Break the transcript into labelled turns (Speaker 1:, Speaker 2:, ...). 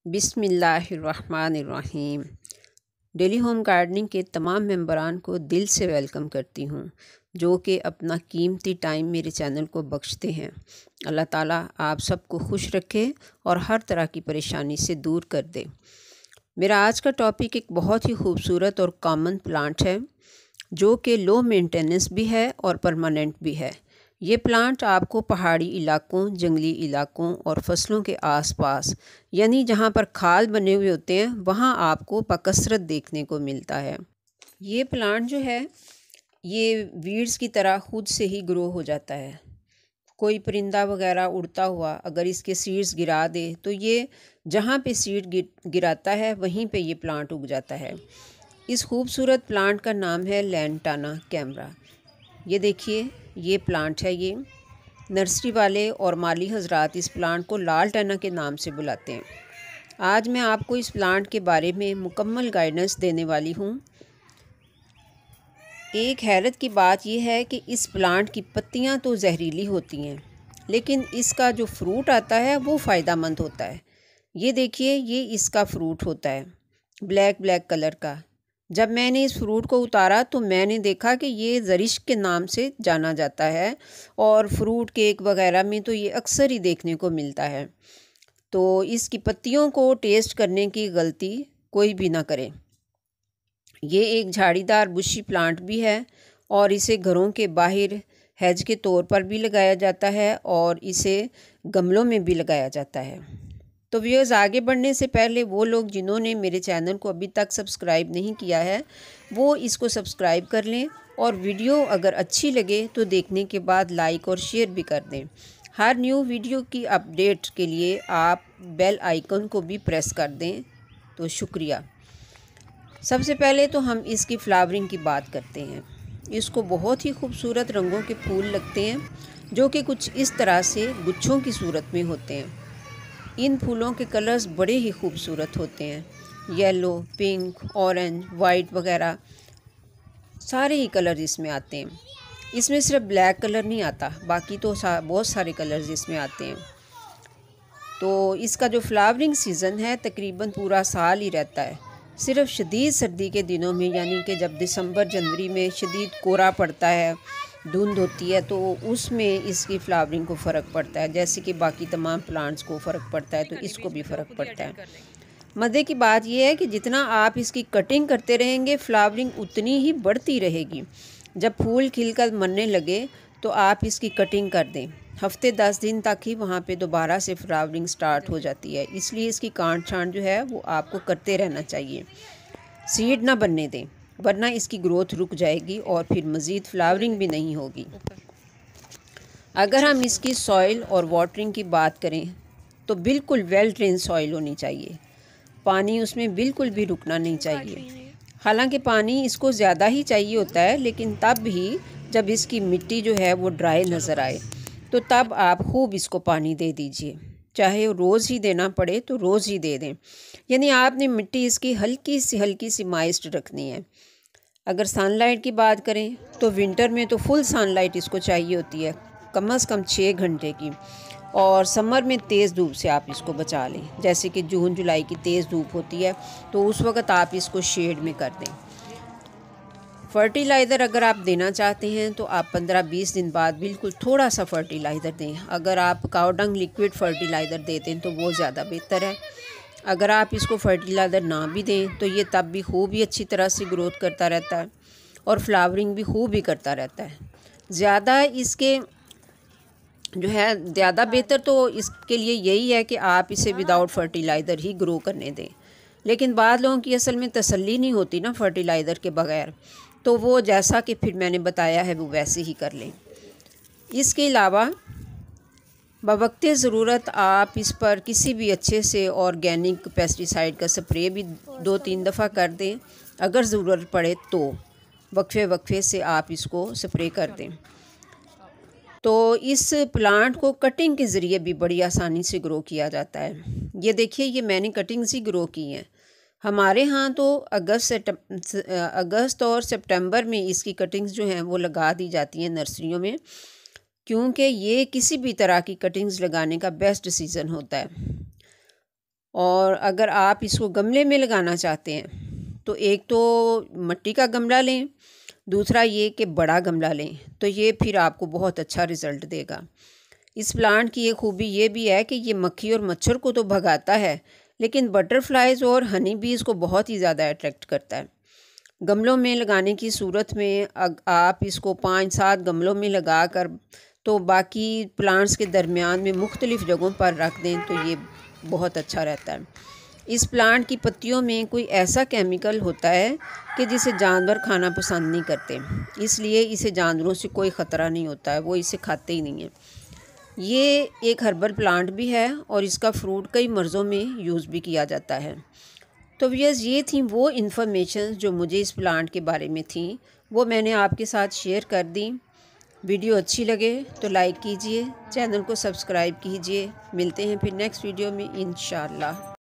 Speaker 1: बिस्मिल्लाहिर्रहमानिर्रहीम। Daily home gardening के तमाम मेंबरान को दिल से वेलकम करती हूँ, जो कि अपना कीमती टाइम मेरे चैनल को बख्शते हैं। अल्लाह ताला आप सबको खुश रखे और हर तरह की परेशानी से दूर कर दे। मेरा आज का टॉपिक एक बहुत ही खूबसूरत और कॉमन प्लांट है, जो कि लो मेंटेनेंस भी है और परमानेंट भी है। ये प्लांट आपको पहाड़ी इलाकों, जंगली इलाकों और फसलों के आसपास, यानी जहाँ पर खाल बने हुए होते हैं, वहाँ आपको बकसरत देखने को मिलता है। ये प्लांट जो है, ये वीड्स की तरह खुद से ही ग्रो हो जाता है। कोई परिंदा वगैरह उड़ता हुआ अगर इसके सीड्स गिरा दे तो ये जहाँ पे सीड गिराता है वहीं पे ये प्लांट उग जाता है। इस खूबसूरत प्लांट का नाम है लैंटाना कैमरा। ये देखिए, ये प्लांट है। ये नर्सरी वाले और माली हजरात इस प्लांट को लाल टना के नाम से बुलाते हैं। आज मैं आपको इस प्लांट के बारे में मुकम्मल गाइडेंस देने वाली हूँ। एक हैरत की बात यह है कि इस प्लांट की पत्तियाँ तो जहरीली होती हैं, लेकिन इसका जो फ्रूट आता है वो फ़ायदेमंद होता है। ये देखिए, ये इसका फ्रूट होता है, ब्लैक ब्लैक कलर का। जब मैंने इस फ्रूट को उतारा तो मैंने देखा कि ये ज़रिश के नाम से जाना जाता है और फ्रूट केक वगैरह में तो ये अक्सर ही देखने को मिलता है। तो इसकी पत्तियों को टेस्ट करने की गलती कोई भी ना करे। ये एक झाड़ीदार बुशी प्लांट भी है और इसे घरों के बाहर हेज के तौर पर भी लगाया जाता है और इसे गमलों में भी लगाया जाता है। तो व्यूअर्स, आगे बढ़ने से पहले वो लोग जिन्होंने मेरे चैनल को अभी तक सब्सक्राइब नहीं किया है, वो इसको सब्सक्राइब कर लें और वीडियो अगर अच्छी लगे तो देखने के बाद लाइक और शेयर भी कर दें। हर न्यू वीडियो की अपडेट के लिए आप बेल आइकन को भी प्रेस कर दें, तो शुक्रिया। सबसे पहले तो हम इसकी फ्लावरिंग की बात करते हैं। इसको बहुत ही खूबसूरत रंगों के फूल लगते हैं, जो कि कुछ इस तरह से गुच्छों की सूरत में होते हैं। इन फूलों के कलर्स बड़े ही खूबसूरत होते हैं, येलो, पिंक, ऑरेंज, वाइट वगैरह सारे ही कलर इसमें आते हैं। इसमें सिर्फ ब्लैक कलर नहीं आता, बाकी तो बहुत सारे कलर्स इसमें आते हैं। तो इसका जो फ्लावरिंग सीज़न है तकरीबन पूरा साल ही रहता है। सिर्फ शदीद सर्दी के दिनों में, यानी कि जब दिसंबर जनवरी में शदीद कोहरा पड़ता है, धुंध होती है, तो उसमें इसकी फ्लावरिंग को फ़र्क पड़ता है। जैसे कि बाकी तमाम प्लांट्स को फ़र्क पड़ता है, तो इसको भी फ़र्क पड़ता है। मज़े की बात यह है कि जितना आप इसकी कटिंग करते रहेंगे, फ्लावरिंग उतनी ही बढ़ती रहेगी। जब फूल खिलकर मरने लगे तो आप इसकी कटिंग कर दें। हफ्ते 10 दिन तक ही वहाँ पे दोबारा से फ्लावरिंग स्टार्ट हो जाती है। इसलिए इसकी काट छांट जो है वो आपको करते रहना चाहिए। सीड ना बनने दें, वरना इसकी ग्रोथ रुक जाएगी और फिर मज़ीद फ्लावरिंग भी नहीं होगी। अगर हम इसकी सॉइल और वाटरिंग की बात करें तो बिल्कुल वेल ड्रेन सॉइल होनी चाहिए। पानी उसमें बिल्कुल भी रुकना नहीं चाहिए। हालांकि पानी इसको ज़्यादा ही चाहिए होता है, लेकिन तब भी जब इसकी मिट्टी जो है वो ड्राई नज़र आए तो तब आप खूब इसको पानी दे दीजिए। चाहे रोज़ ही देना पड़े तो रोज़ ही दे दें। यानी आपने मिट्टी इसकी हल्की सी मॉइस्ट रखनी है। अगर सनलाइट की बात करें तो विंटर में तो फुल सनलाइट इसको चाहिए होती है, कम से कम 6 घंटे की। और समर में तेज़ धूप से आप इसको बचा लें, जैसे कि जून जुलाई की तेज़ धूप होती है, तो उस वक्त आप इसको शेड में कर दें। फर्टिलाइज़र अगर आप देना चाहते हैं तो आप 15-20 दिन बाद बिल्कुल थोड़ा सा फर्टिलाइज़र दें। अगर आप काऊ डंग लिक्विड फर्टिलाइज़र देते हैं तो वो ज़्यादा बेहतर है। अगर आप इसको फर्टिलाइज़र ना भी दें तो ये तब भी खूब ही अच्छी तरह से ग्रोथ करता रहता है और फ्लावरिंग भी खूब ही करता रहता है। ज़्यादा इसके जो है ज़्यादा बेहतर तो इसके लिए यही है कि आप इसे विदाउट फर्टिलाइज़र ही ग्रो करने दें। लेकिन बाद लोगों की असल में तसल्ली नहीं होती ना फर्टिलाइज़र के बगैर, तो वो जैसा कि फिर मैंने बताया है वो वैसे ही कर लें। इसके अलावा बवक्ते ज़रूरत आप इस पर किसी भी अच्छे से ऑर्गेनिक पेस्टिसाइड का स्प्रे भी 2-3 दफ़ा कर दें। अगर ज़रूरत पड़े तो वक्फे से आप इसको स्प्रे कर दें। तो इस प्लांट को कटिंग के ज़रिए भी बड़ी आसानी से ग्रो किया जाता है। ये देखिए, ये मैंने कटिंग से ग्रो की हैं। हमारे यहाँ तो अगस्त और सितंबर में इसकी कटिंग्स जो हैं वो लगा दी जाती हैं नर्सरियों में, क्योंकि ये किसी भी तरह की कटिंग्स लगाने का बेस्ट सीज़न होता है। और अगर आप इसको गमले में लगाना चाहते हैं तो एक तो मिट्टी का गमला लें, दूसरा ये कि बड़ा गमला लें, तो ये फिर आपको बहुत अच्छा रिज़ल्ट देगा। इस प्लांट की एक खूबी ये भी है कि ये मक्खी और मच्छर को तो भगाता है, लेकिन बटरफ्लाइज और हनी बीज़ को बहुत ही ज़्यादा अट्रैक्ट करता है। गमलों में लगाने की सूरत में आप इसको 5-7 गमलों में लगा कर तो बाकी प्लांट्स के दरमियान में मुख्तलिफ़ जगहों पर रख दें तो ये बहुत अच्छा रहता है। इस प्लांट की पत्तियों में कोई ऐसा केमिकल होता है कि जिसे जानवर खाना पसंद नहीं करते, इसलिए इसे जानवरों से कोई ख़तरा नहीं होता है, वो इसे खाते ही नहीं हैं। ये एक हर्बल प्लांट भी है और इसका फ्रूट कई मर्ज़ों में यूज़ भी किया जाता है। तो व्यूअर्स, ये थी वो इन्फॉर्मेशन जो मुझे इस प्लांट के बारे में थी, वो मैंने आपके साथ शेयर कर दी। वीडियो अच्छी लगे तो लाइक कीजिए, चैनल को सब्सक्राइब कीजिए। मिलते हैं फिर नेक्स्ट वीडियो में इंशाअल्लाह।